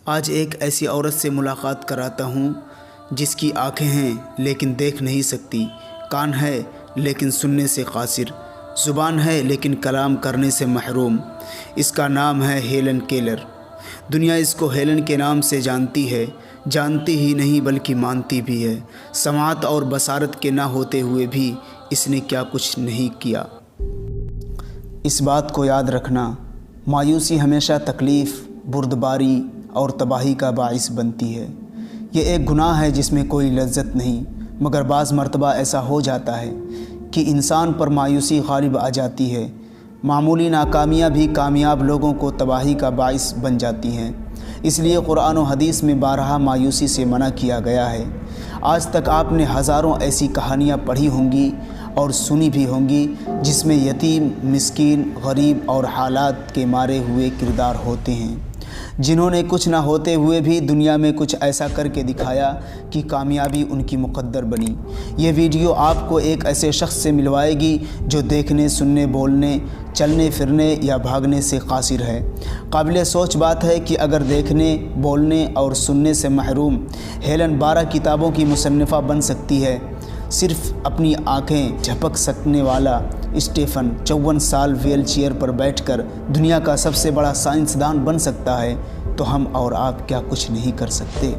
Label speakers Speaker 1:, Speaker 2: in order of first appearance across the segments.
Speaker 1: آج ایک ایسی عورت سے ملاقات کراتا ہوں جس کی آنکھیں ہیں لیکن دیکھ نہیں سکتی، کان ہے لیکن سننے سے قاصر، زبان ہے لیکن کلام کرنے سے محروم۔ اس کا نام ہے ہیلن کیلر۔ دنیا اس کو ہیلن کے نام سے جانتی ہے، جانتی ہی نہیں بلکہ مانتی بھی ہے۔ سماعت اور بصارت کے نہ ہوتے ہوئے بھی اس نے کیا کچھ نہیں کیا۔ اس بات کو یاد رکھنا، مایوسی ہمیشہ تکلیف، بردباری اور تباہی کا باعث بنتی ہے۔ یہ ایک گناہ ہے جس میں کوئی لذت نہیں، مگر بعض مرتبہ ایسا ہو جاتا ہے کہ انسان پر مایوسی غالب آ جاتی ہے۔ معمولی ناکامیاں بھی کامیاب لوگوں کو تباہی کا باعث بن جاتی ہیں۔ اس لیے قرآن و حدیث میں بارہا مایوسی سے منع کیا گیا ہے۔ آج تک آپ نے ہزاروں ایسی کہانیاں پڑھی ہوں گی اور سنی بھی ہوں گی جس میں یتیم، مسکین، غریب اور حالات کے مارے ہوئے کردار ہوتے ہیں، جنہوں نے کچھ نہ ہوتے ہوئے بھی دنیا میں کچھ ایسا کر کے دکھایا کہ کامیابی ان کی مقدر بنی۔ یہ ویڈیو آپ کو ایک ایسے شخص سے ملوائے گی جو دیکھنے، سننے، بولنے، چلنے پھرنے یا بھاگنے سے قاصر ہے۔ قابل سوچ بات ہے کہ اگر دیکھنے، بولنے اور سننے سے محروم ہیلن 12 کتابوں کی مصنفہ بن سکتی ہے، صرف اپنی آنکھیں جھپک سکنے والا اسٹیفن 54 سال ویل چیئر پر بیٹھ کر دنیا کا سب سے بڑا سائنسدان بن سکتا ہے، تو ہم اور آپ کیا کچھ نہیں کر سکتے؟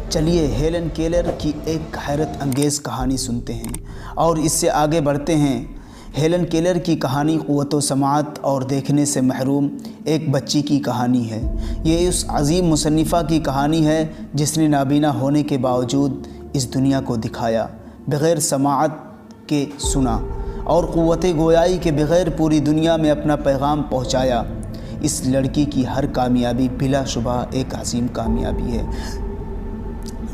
Speaker 1: چلیے ہیلن کیلر کی ایک حیرت انگیز کہانی سنتے ہیں اور اس سے آگے بڑھتے ہیں۔ ہیلن کیلر کی کہانی قوت و سماعت اور دیکھنے سے محروم ایک بچی کی کہانی ہے۔ یہ اس عظیم مصنفہ کی کہانی ہے جس نے نابینا ہونے کے باوجود اس دنیا کو دکھایا، بغیر سماعت کے سنا اور قوت گویائی کے بغیر پوری دنیا میں اپنا پیغام پہنچایا۔ اس لڑکی کی ہر کامیابی بلا شبہ ایک عظیم کامیابی ہے،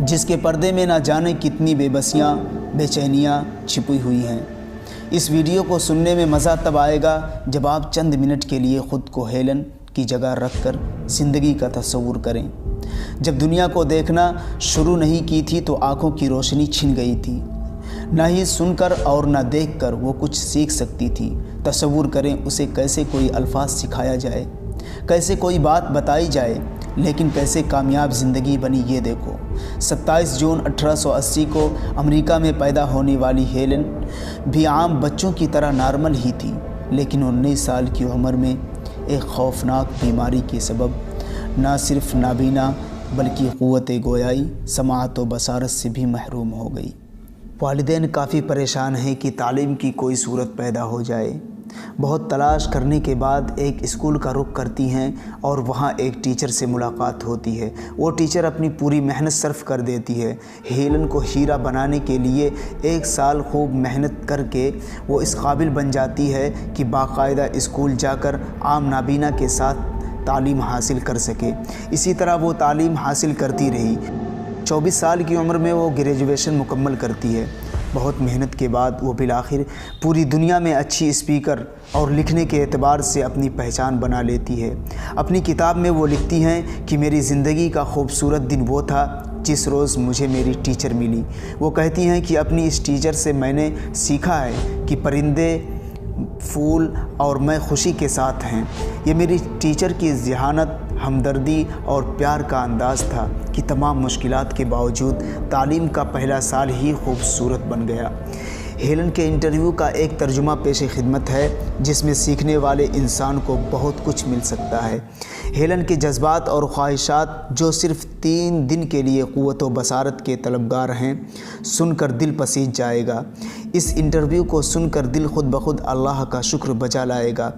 Speaker 1: جس کے پردے میں نہ جانے کتنی بے بسیاں، بے چینیاں چھپی ہوئی ہیں۔ اس ویڈیو کو سننے میں مزہ تب آئے گا جب آپ چند منٹ کے لیے خود کو ہیلن کی جگہ رکھ کر زندگی کا تصور کریں۔ جب دنیا کو دیکھنا شروع نہیں کی تھی تو آنکھوں کی روشنی چھن گئی تھی۔ نہ ہی سن کر اور نہ دیکھ کر وہ کچھ سیکھ سکتی تھی۔ تصور کریں اسے کیسے کوئی الفاظ سکھایا جائے، کیسے کوئی بات بتائی جائے، لیکن کیسے کامیاب زندگی بنی یہ دیکھو۔ 27 جون 1880 کو امریکہ میں پیدا ہونے والی ہیلن بھی عام بچوں کی طرح نارمل ہی تھی، لیکن 19 سال کی عمر میں ایک خوفناک بیماری کے سبب نہ صرف نابینا بلکہ قوت گویائی، سماعت و بصارت سے بھی محروم ہو گئی۔ والدین کافی پریشان ہیں کہ تعلیم کی کوئی صورت پیدا ہو جائے۔ بہت تلاش کرنے کے بعد ایک اسکول کا رخ کرتی ہیں اور وہاں ایک ٹیچر سے ملاقات ہوتی ہے۔ وہ ٹیچر اپنی پوری محنت صرف کر دیتی ہے۔ ہیلن کو ہیرا بنانے کے لیے 1 سال خوب محنت کر کے وہ اس قابل بن جاتی ہے کہ باقاعدہ اسکول جا کر عام نابینا کے ساتھ تعلیم حاصل کر سکے۔ اسی طرح وہ تعلیم حاصل کرتی رہی۔ 24 سال کی عمر میں وہ گریجویشن مکمل کرتی ہے۔ بہت محنت کے بعد وہ بالآخر پوری دنیا میں اچھی اسپیکر اور لکھنے کے اعتبار سے اپنی پہچان بنا لیتی ہے۔ اپنی کتاب میں وہ لکھتی ہیں کہ میری زندگی کا خوبصورت دن وہ تھا جس روز مجھے میری ٹیچر ملی۔ وہ کہتی ہیں کہ اپنی اس ٹیچر سے میں نے سیکھا ہے کہ پرندے، پھول اور میں خوشی کے ساتھ ہیں۔ یہ میری ٹیچر کی ذہانت، ہمدردی اور پیار کا انداز تھا کہ تمام مشکلات کے باوجود تعلیم کا پہلا سال ہی خوبصورت بن گیا۔ ہیلن کے انٹرویو کا ایک ترجمہ پیش خدمت ہے جس میں سیکھنے والے انسان کو بہت کچھ مل سکتا ہے۔ ہیلن کے جذبات اور خواہشات جو صرف 3 دن کے لیے قوت و بصارت کے طلبگار ہیں، سن کر دل پسیج جائے گا۔ اس انٹرویو کو سن کر دل خود بخود اللہ کا شکر بجا لائے گا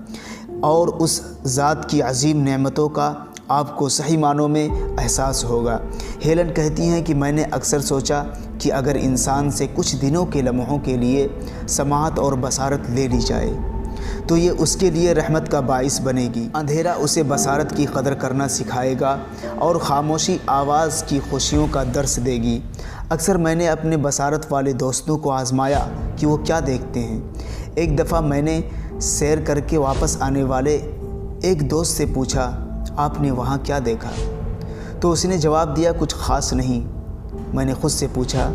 Speaker 1: اور اس ذات کی عظیم نعمتوں کا آپ کو صحیح معنوں میں احساس ہوگا۔ ہیلن کہتی ہیں کہ میں نے اکثر سوچا کہ اگر انسان سے کچھ دنوں کے لمحوں کے لیے سماعت اور بصارت لے لی جائے تو یہ اس کے لیے رحمت کا باعث بنے گی۔ اندھیرا اسے بصارت کی قدر کرنا سکھائے گا اور خاموشی آواز کی خوشیوں کا درس دے گی۔ اکثر میں نے اپنے بصارت والے دوستوں کو آزمایا کہ وہ کیا دیکھتے ہیں۔ ایک دفعہ میں نے سیر کر کے واپس آنے والے ایک دوست سے پوچھا، آپ نے وہاں کیا دیکھا؟ تو اس نے جواب دیا، کچھ خاص نہیں۔ میں نے خود سے پوچھا،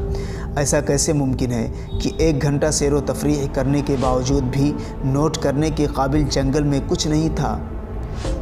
Speaker 1: ایسا کیسے ممکن ہے کہ 1 گھنٹہ سیر و تفریح کرنے کے باوجود بھی نوٹ کرنے کے قابل جنگل میں کچھ نہیں تھا؟